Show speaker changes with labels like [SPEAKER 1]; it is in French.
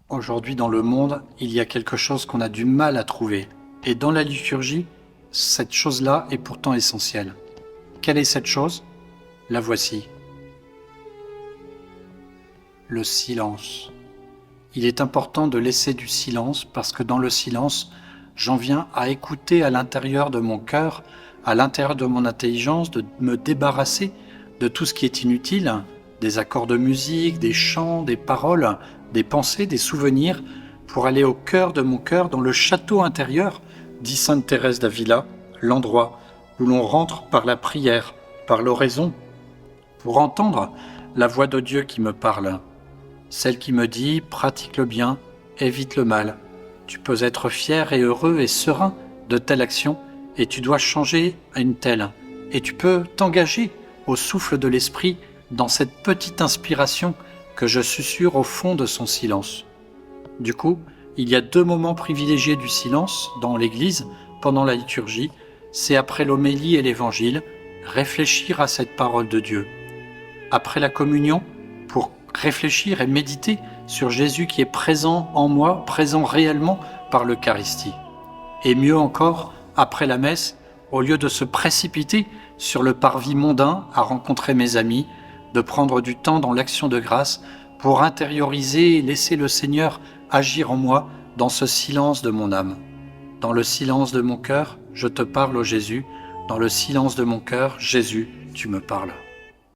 [SPEAKER 1] Aujourd'hui, dans le monde, il y a quelque chose qu'on a du mal à trouver. Et dans la liturgie, cette chose-là est pourtant essentielle. Quelle est cette chose? La voici. Le silence. Il est important de laisser du silence parce que dans le silence, j'en viens à écouter à l'intérieur de mon cœur, à l'intérieur de mon intelligence, de me débarrasser de tout ce qui est inutile, des accords de musique, des chants, des paroles, des pensées, des souvenirs, pour aller au cœur de mon cœur, dans le château intérieur, dit Sainte Thérèse d'Avila, l'endroit où l'on rentre par la prière, par l'oraison, pour entendre la voix de Dieu qui me parle. Celle qui me dit « pratique le bien, évite le mal ». Tu peux être fier et heureux et serein de telle action et tu dois changer à une telle. Et tu peux t'engager au souffle de l'esprit dans cette petite inspiration que je susurre au fond de son silence. Du coup, il y a deux moments privilégiés du silence dans l'Église pendant la liturgie. C'est après l'homélie et l'Évangile, réfléchir à cette parole de Dieu. Après la communion, pour réfléchir et méditer sur Jésus qui est présent en moi, présent réellement par l'Eucharistie. Et mieux encore, après la messe, au lieu de se précipiter sur le parvis mondain à rencontrer mes amis, de prendre du temps dans l'action de grâce pour intérioriser et laisser le Seigneur agir en moi dans ce silence de mon âme. Dans le silence de mon cœur, je te parle, ô Jésus. Dans le silence de mon cœur, Jésus, tu me parles.